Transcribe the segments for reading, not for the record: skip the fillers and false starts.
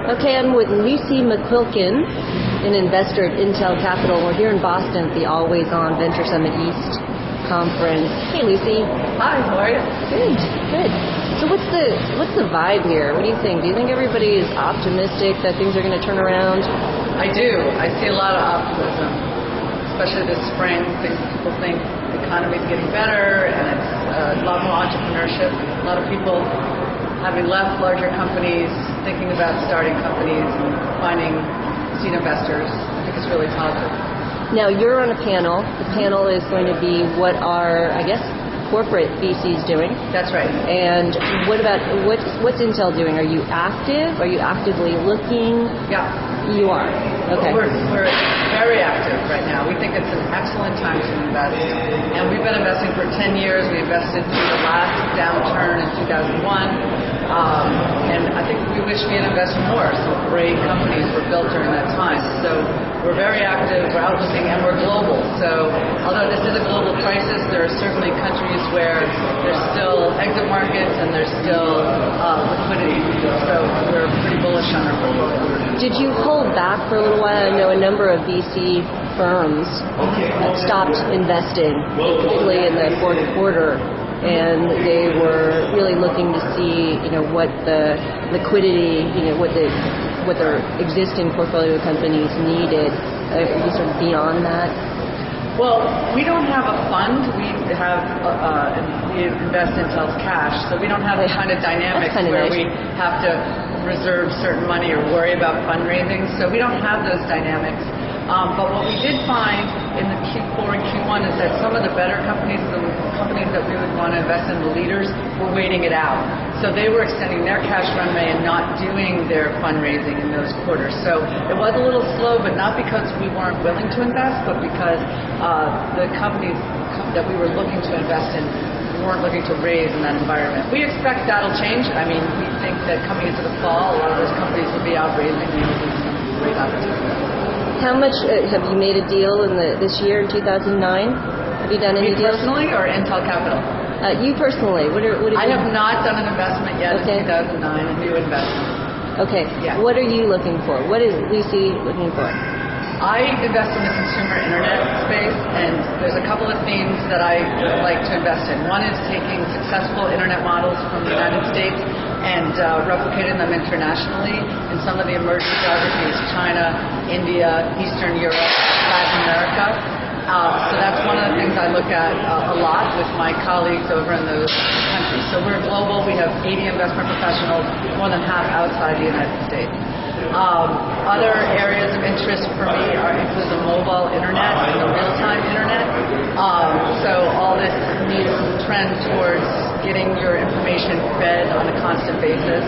Okay, I'm with Lucy McQuilkin, an investor at Intel Capital. We're here in Boston at the Always On Venture Summit East conference. Hey, Lucy. Hi, how are you? Good, good. So what's the vibe here? What do you think? Do you think everybody is optimistic that things are going to turn around? I do. I see a lot of optimism, especially this spring. People think the economy's getting better, and it's a lot more entrepreneurship. A lot of people having left larger companies, thinking about starting companies and finding seed investors. I think it's really positive. Now, you're on a panel. The panel is going to be what are, I guess, corporate VCs doing. That's right. And what's Intel doing? Are you active? Are you actively looking? Yeah. You are. Okay. We're very active right now. We think it's an excellent time to invest. And we've been investing for 10 years. We invested through the last downturn in 2001. And I think we wish we had invested more. Some great companies were built during that time. So we're very active, we're out looking, and we're global. So although this is a global crisis, there are certainly countries where there's still exit markets and there's still liquidity. So we're pretty bullish on our portfolio. Did you hold back for a little while? I know a number of VC firms stopped investing, particularly in the fourth quarter. And they were really looking to see, what the liquidity, what their existing portfolio companies needed. Are you sort of beyond that? Well, we don't have a fund. We invest Intel's cash, so we don't have the kind of dynamics where we have to reserve certain money or worry about fundraising. So we don't have those dynamics. But what we did find in the Q4 and Q1 is that some of the better companies, the companies that we would want to invest in, the leaders, were waiting it out. So they were extending their cash runway and not doing their fundraising in those quarters. So it was a little slow, but not because we weren't willing to invest, but because the companies that we were looking to invest in weren't looking to raise in that environment. We expect that'll change. I mean, we think that coming into the fall, a lot of those companies will be out raising and there'll be some great opportunities. How much have you made a deal in this year in 2009? Have you done any deals? Personally or Intel Capital? You personally. I have not done an investment yet in 2009, a new investment. Okay. Yeah. What are you looking for? What is Lucy looking for? I invest in the consumer internet space, and there's a couple of themes that I like to invest in. One is taking successful internet models from the United States and replicating them internationally in some of the emerging geographies, China, India, Eastern Europe, Latin America. So that's one of the things I look at a lot with my colleagues over in those countries. So we're global. We have 80 investment professionals, more than half outside the United States. Other areas of interest for me include the mobile internet and the real-time internet. So all this needs to trend towards getting your information fed on a constant basis,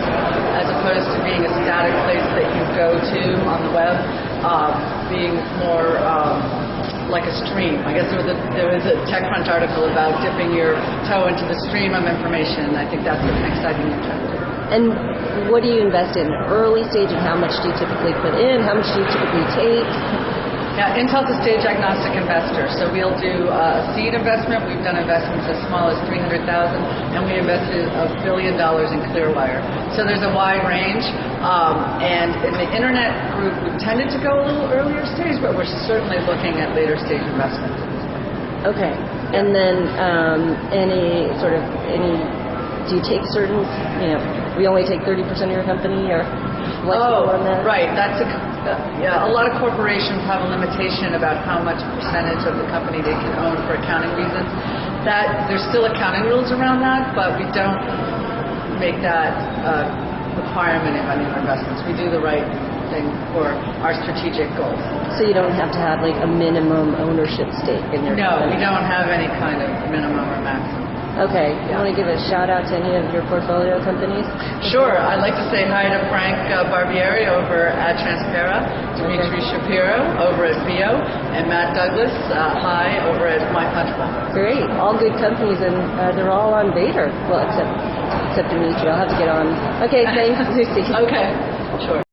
as opposed to being a static place that you go to on the web, being more like a stream. I guess there was a TechCrunch article about dipping your toe into the stream of information. I think that's an exciting new trend. And what do you invest in? Early stage, and how much do you typically put in? How much do you typically take? Yeah, Intel's a stage agnostic investor, so we'll do a seed investment. We've done investments as small as $300,000, and we invested $1 billion in Clearwire. So there's a wide range, and in the internet group, we've tended to go a little earlier stage, but we're certainly looking at later stage investments. Okay, and then do you take certain, we only take 30% of your company, or flexible on that? Right. That's a lot of corporations have a limitation about how much percentage of the company they can own for accounting reasons. There's still accounting rules around that, but we don't make that requirement in any of our investments. We do the right thing for our strategic goals. So you don't have to have like a minimum ownership stake in your company? No, we don't have any kind of minimum or maximum. Okay. You want to give a shout out to any of your portfolio companies? Sure. I'd like to say hi to Frank Barbieri over at Transpera, Dimitri Shapiro over at Vio, and Matt Douglas, hi, over at MyPunchbowl. Great. All good companies, and they're all on Vader. Well, except Dimitri. I'll have to get on. Okay, thanks, Lucy. Okay. Sure.